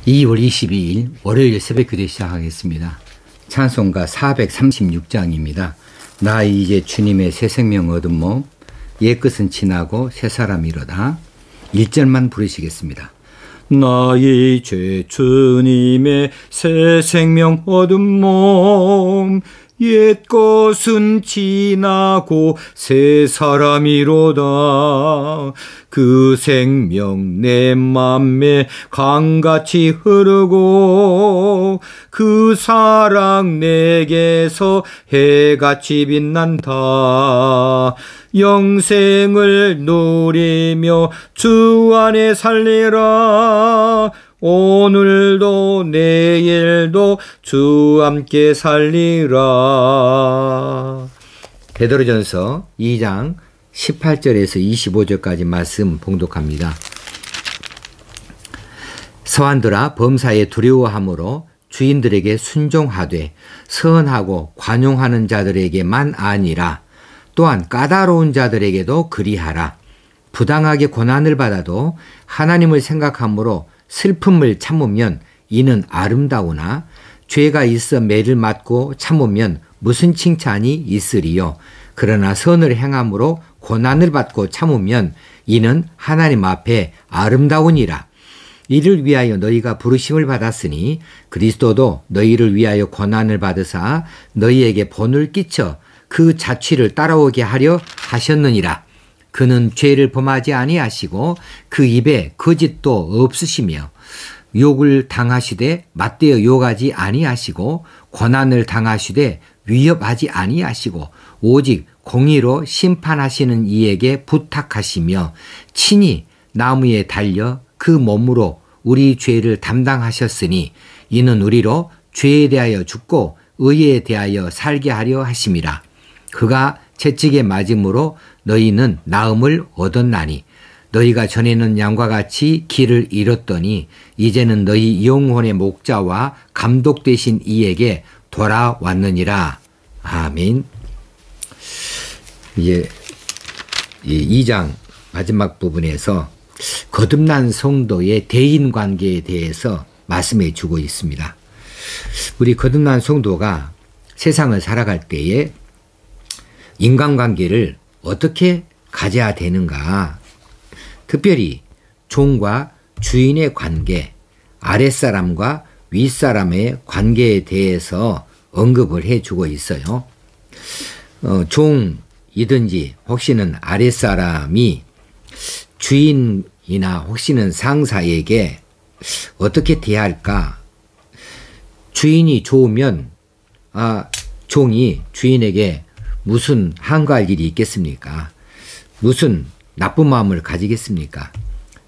2월 22일 월요일 새벽기도 시작하겠습니다. 찬송가 436장입니다. 나 이제 주님의 새 생명 얻은 몸, 옛것은 지나고 새 사람이로다. 1절만 부르시겠습니다. 나 이제 주님의 새 생명 얻은 몸, 옛것은 지나고 새 사람이로다. 그 생명 내 맘에 강같이 흐르고 그 사랑 내게서 해같이 빛난다. 영생을 누리며 주 안에 살리라. 오늘도 내일도 주 함께 살리라. 베드로전서 2장 18절에서 25절까지 말씀 봉독합니다. 서한들아, 범사에 두려워함으로 주인들에게 순종하되 선하고 관용하는 자들에게만 아니라 또한 까다로운 자들에게도 그리하라. 부당하게 고난을 받아도 하나님을 생각함으로 슬픔을 참으면 이는 아름다우나 죄가 있어 매를 맞고 참으면 무슨 칭찬이 있으리요. 그러나 선을 행함으로 고난을 받고 참으면 이는 하나님 앞에 아름다우니라. 이를 위하여 너희가 부르심을 받았으니 그리스도도 너희를 위하여 고난을 받으사 너희에게 본을 끼쳐 그 자취를 따라오게 하려 하셨느니라. 그는 죄를 범하지 아니하시고 그 입에 거짓도 없으시며 욕을 당하시되 맞대어 욕하지 아니하시고 고난을 당하시되 위협하지 아니하시고 오직 공의로 심판하시는 이에게 부탁하시며 친히 나무에 달려 그 몸으로 우리 죄를 담당하셨으니 이는 우리로 죄에 대하여 죽고 의에 대하여 살게 하려 하심이라. 그가 채찍에 맞음으로 너희는 나음을 얻었나니 너희가 전에는 양과 같이 길을 잃었더니 이제는 너희 영혼의 목자와 감독 되신 이에게 돌아왔느니라. 아멘. 이제 2장 마지막 부분에서 거듭난 성도의 대인관계에 대해서 말씀해 주고 있습니다. 우리 거듭난 성도가 세상을 살아갈 때에 인간관계를 어떻게 가져야 되는가? 특별히 종과 주인의 관계, 아랫사람과 윗사람의 관계에 대해서 언급을 해주고 있어요. 종이든지 혹시는 아랫사람이 주인이나 혹시는 상사에게 어떻게 대할까? 주인이 좋으면 종이 주인에게 무슨 한가할 일이 있겠습니까? 무슨 나쁜 마음을 가지겠습니까?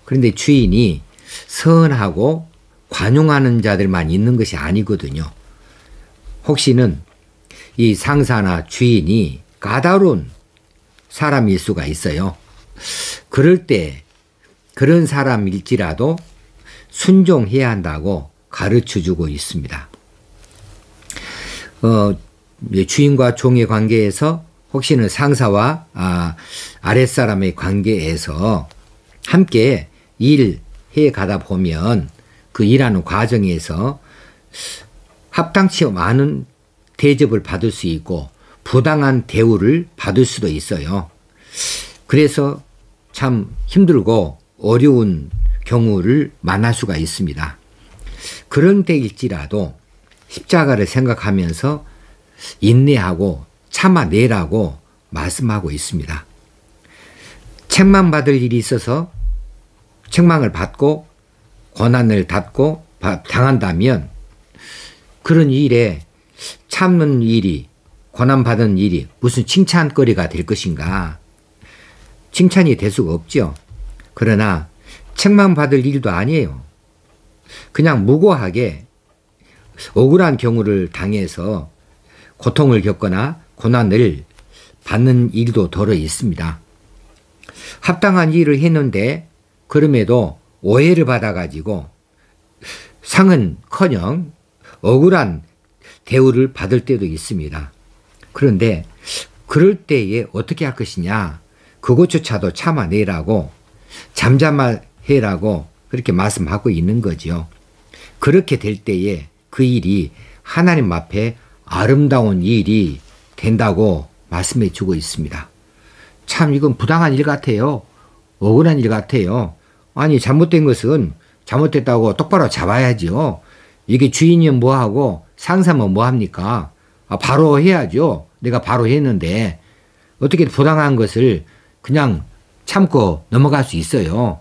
그런데 주인이 선하고 관용하는 자들만 있는 것이 아니거든요. 혹시는 이 상사나 주인이 까다로운 사람일 수가 있어요. 그럴 때 그런 사람일지라도 순종해야 한다고 가르쳐주고 있습니다. 주인과 종의 관계에서 혹시는 상사와 아랫사람의 관계에서 함께 일해 가다 보면 그 일하는 과정에서 합당치 않은 대접을 받을 수 있고 부당한 대우를 받을 수도 있어요. 그래서 참 힘들고 어려운 경우를 만날 수가 있습니다. 그런 때일지라도 십자가를 생각하면서 인내하고 참아내라고 말씀하고 있습니다. 책망받을 일이 있어서 책망을 받고 고난을 당한다면 그런 일에 참는 일이, 고난받은 일이 무슨 칭찬거리가 될 것인가? 칭찬이 될 수가 없죠. 그러나 책망받을 일도 아니에요. 그냥 무고하게 억울한 경우를 당해서 고통을 겪거나 고난을 받는 일도 더러 있습니다. 합당한 일을 했는데 그럼에도 오해를 받아가지고 상은커녕 억울한 대우를 받을 때도 있습니다. 그런데 그럴 때에 어떻게 할 것이냐? 그것조차도 참아내라고 잠잠해라고 그렇게 말씀하고 있는 거죠. 그렇게 될 때에 그 일이 하나님 앞에 아름다운 일이 된다고 말씀해 주고 있습니다. 참 이건 부당한 일 같아요. 억울한 일 같아요. 아니 잘못된 것은 잘못됐다고 똑바로 잡아야죠. 이게 주인이면 뭐하고 상사면 뭐합니까? 바로 해야죠. 내가 바로 했는데 어떻게 부당한 것을 그냥 참고 넘어갈 수 있어요.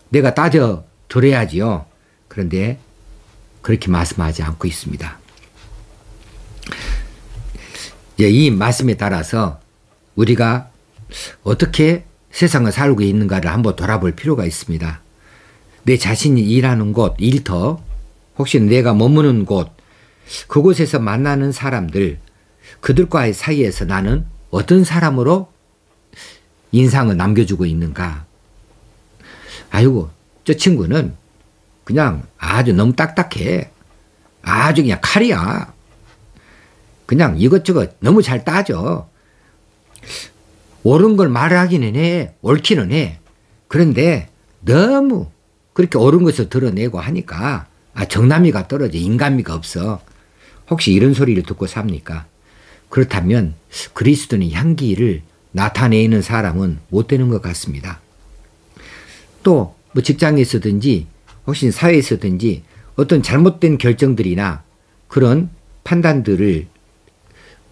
내가 따져 들어야지요. 그런데 그렇게 말씀하지 않고 있습니다. 이제 이 말씀에 따라서 우리가 어떻게 세상을 살고 있는가를 한번 돌아볼 필요가 있습니다. 내 자신이 일하는 곳, 일터, 혹시 내가 머무는 곳, 그곳에서 만나는 사람들, 그들과의 사이에서 나는 어떤 사람으로 인상을 남겨주고 있는가. 아이고, 저 친구는 그냥 아주 너무 딱딱해. 아주 그냥 칼이야. 그냥 이것저것 너무 잘 따져. 옳은 걸 말하기는 해. 옳기는 해. 그런데 너무 그렇게 옳은 것을 드러내고 하니까 정남미가 떨어져. 인간미가 없어. 혹시 이런 소리를 듣고 삽니까? 그렇다면 그리스도의 향기를 나타내는 사람은 못 되는 것 같습니다. 또 뭐 직장에서든지 혹시 사회에서든지 어떤 잘못된 결정들이나 그런 판단들을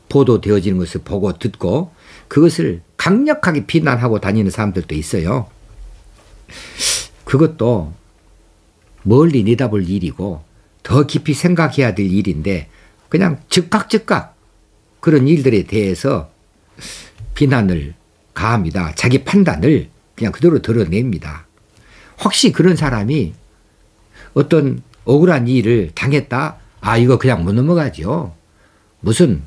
보도되어지는 것을 보고 듣고 그것을 강력하게 비난하고 다니는 사람들도 있어요. 그것도 멀리 내다볼 일이고 더 깊이 생각해야 될 일인데 그냥 즉각 그런 일들에 대해서 비난을 가합니다. 자기 판단을 그냥 그대로 드러냅니다. 혹시 그런 사람이 어떤 억울한 일을 당했다? 이거 그냥 못 넘어가죠. 무슨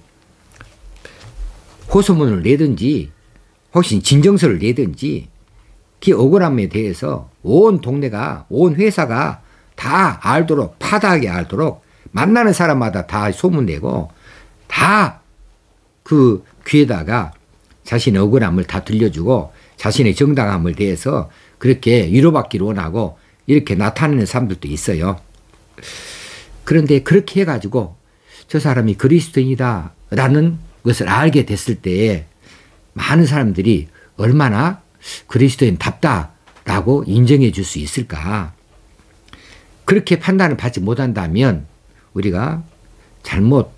호소문을 내든지 혹시 진정서를 내든지 그 억울함에 대해서 온 동네가 온 회사가 다 알도록 파다하게 알도록 만나는 사람마다 다 소문내고 다 그 귀에다가 자신의 억울함을 다 들려주고 자신의 정당함을 대해서 그렇게 위로받기를 원하고 이렇게 나타내는 사람들도 있어요. 그런데 그렇게 해가지고 저 사람이 그리스도인이다 라는 것을 알게 됐을 때에 많은 사람들이 얼마나 그리스도인답다라고 인정해 줄 수 있을까. 그렇게 판단을 받지 못한다면 우리가 잘못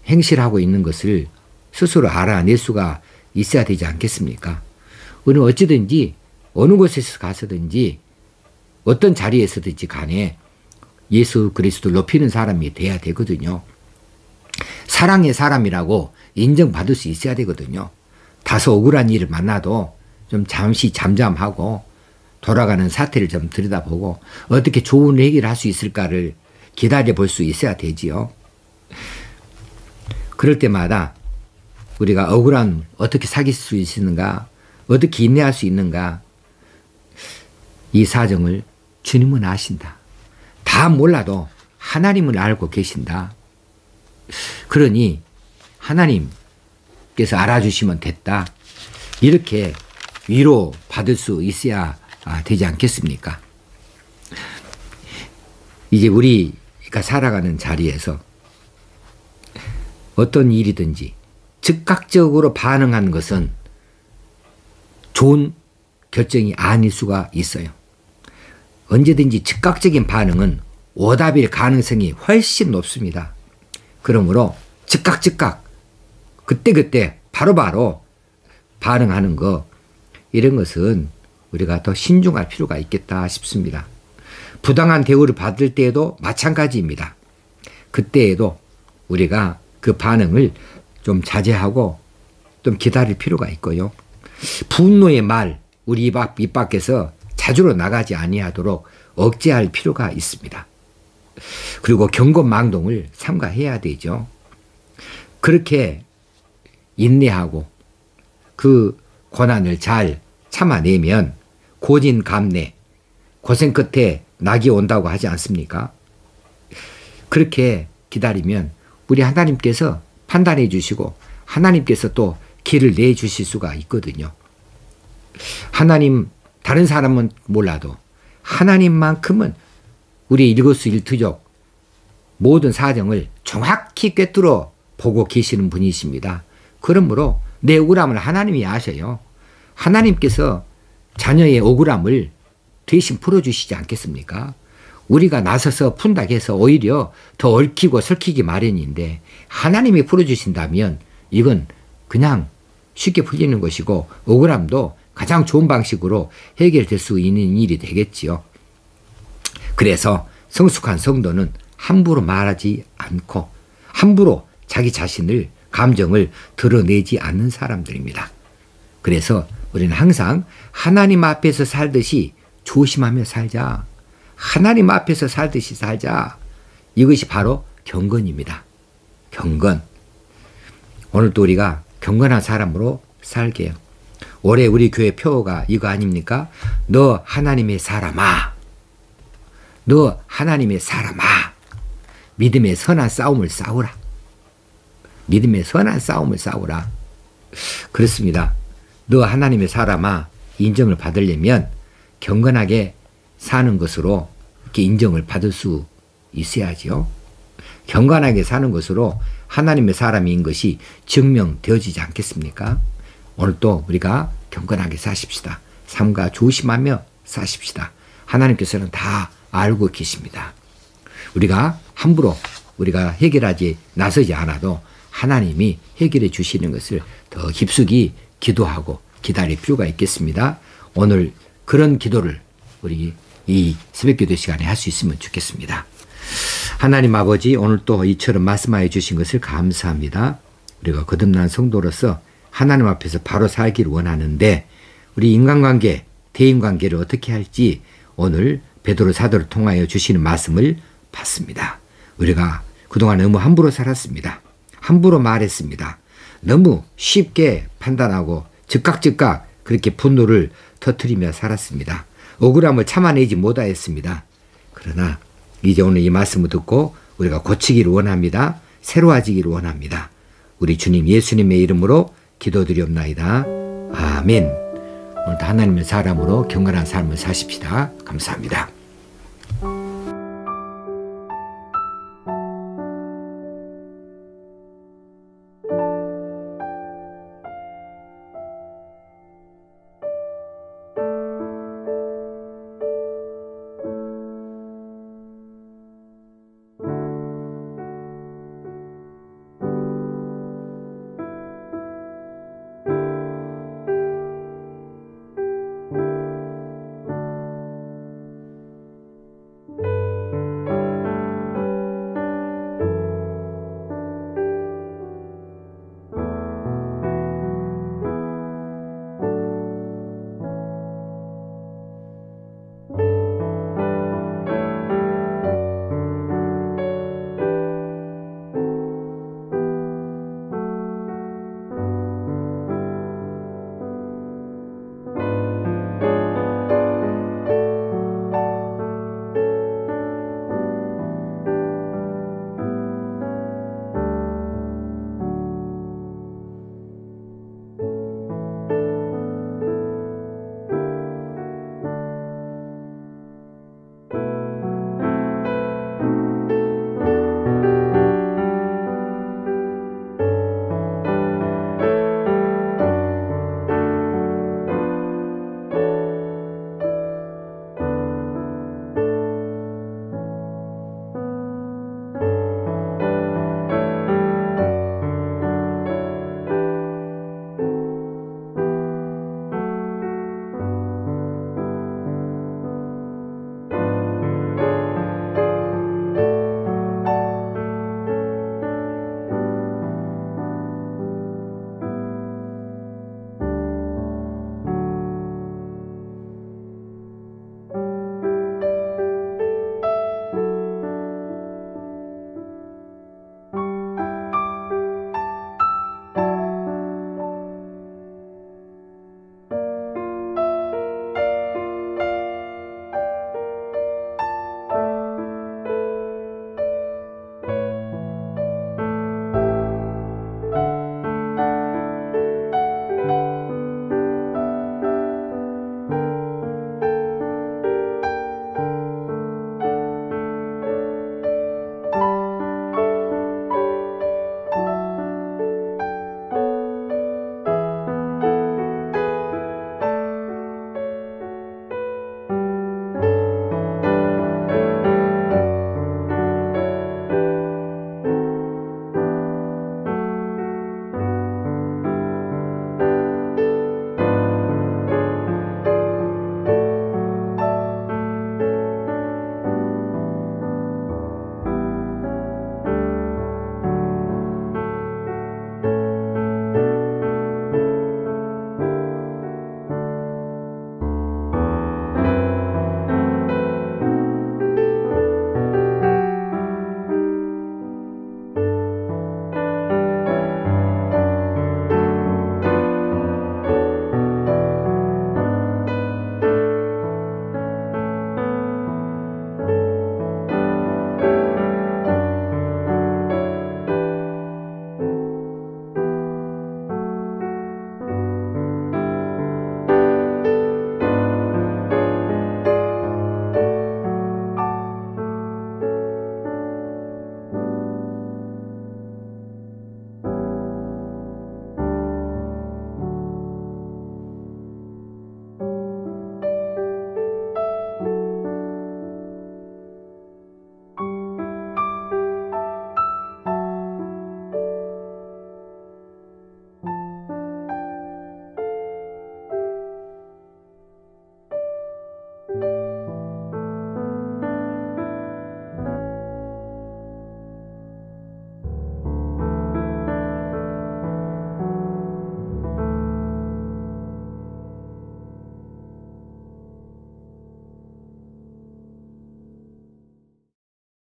행실하고 있는 것을 스스로 알아낼 수가 있어야 되지 않겠습니까? 우리는 어찌든지 어느 곳에서 가서든지 어떤 자리에서든지 간에 예수 그리스도를 높이는 사람이 돼야 되거든요. 사랑의 사람이라고 인정받을 수 있어야 되거든요. 다소 억울한 일을 만나도 좀 잠시 잠잠하고 돌아가는 사태를 좀 들여다보고 어떻게 좋은 얘기를 할 수 있을까를 기다려 볼 수 있어야 되지요. 그럴 때마다 우리가 억울한 어떻게 사귈 수 있는가, 어떻게 인내할 수 있는가, 이 사정을 주님은 아신다. 다 몰라도 하나님은 알고 계신다. 그러니 하나님께서 알아주시면 됐다. 이렇게 위로 받을 수 있어야 되지 않겠습니까? 이제 우리가 살아가는 자리에서 어떤 일이든지 즉각적으로 반응하는 것은 좋은 결정이 아닐 수가 있어요. 언제든지 즉각적인 반응은 오답일 가능성이 훨씬 높습니다. 그러므로 즉각 그때 바로바로 반응하는 거, 이런 것은 우리가 더 신중할 필요가 있겠다 싶습니다. 부당한 대우를 받을 때에도 마찬가지입니다. 그때에도 우리가 그 반응을 좀 자제하고 좀 기다릴 필요가 있고요. 분노의 말, 우리 입 밖에서 자주로 나가지 아니하도록 억제할 필요가 있습니다. 그리고 경고망동을 삼가해야 되죠. 그렇게 인내하고 그 고난을 잘 참아내면 고진감래, 고생 끝에 낙이 온다고 하지 않습니까? 그렇게 기다리면 우리 하나님께서 판단해 주시고 하나님께서 또 길을 내주실 수가 있거든요. 하나님, 다른 사람은 몰라도 하나님만큼은 우리의 일거수일투족 모든 사정을 정확히 꿰뚫어 보고 계시는 분이십니다. 그러므로 내 억울함을 하나님이 아셔요. 하나님께서 자녀의 억울함을 대신 풀어주시지 않겠습니까? 우리가 나서서 푼다고 해서 오히려 더 얽히고 설키기 마련인데 하나님이 풀어주신다면 이건 그냥 쉽게 풀리는 것이고 억울함도 가장 좋은 방식으로 해결될 수 있는 일이 되겠지요. 그래서 성숙한 성도는 함부로 말하지 않고 함부로 자기 자신을 감정을 드러내지 않는 사람들입니다. 그래서 우리는 항상 하나님 앞에서 살듯이 조심하며 살자. 하나님 앞에서 살듯이 살자. 이것이 바로 경건입니다. 경건. 오늘 또 우리가 경건한 사람으로 살게요. 올해 우리 교회 표어가 이거 아닙니까? 너 하나님의 사람아. 너 하나님의 사람아. 믿음의 선한 싸움을 싸우라. 믿음의 선한 싸움을 싸우라. 그렇습니다. 너 하나님의 사람아 인정을 받으려면 경건하게 사는 것으로 이렇게 인정을 받을 수 있어야지요. 경건하게 사는 것으로 하나님의 사람인 것이 증명되어지지 않겠습니까? 오늘 또 우리가 경건하게 사십시다. 삼가 조심하며 사십시다. 하나님께서는 다 알고 계십니다. 우리가 함부로 우리가 해결하지 나서지 않아도 하나님이 해결해 주시는 것을 더 깊숙이 기도하고 기다릴 필요가 있겠습니다. 오늘 그런 기도를 우리 이 새벽기도 시간에 할 수 있으면 좋겠습니다. 하나님 아버지, 오늘 또 이처럼 말씀하여 주신 것을 감사합니다. 우리가 거듭난 성도로서 하나님 앞에서 바로 살기를 원하는데 우리 인간관계, 대인관계를 어떻게 할지 오늘 베드로 사도를 통하여 주시는 말씀을 받습니다. 우리가 그동안 너무 함부로 살았습니다. 함부로 말했습니다. 너무 쉽게 판단하고 즉각 그렇게 분노를 터뜨리며 살았습니다. 억울함을 참아내지 못하였습니다. 그러나 이제 오늘 이 말씀을 듣고 우리가 고치기를 원합니다. 새로워지기를 원합니다. 우리 주님 예수님의 이름으로 기도드리옵나이다. 아멘. 오늘도 하나님의 사람으로 경건한 삶을 사십시다. 감사합니다.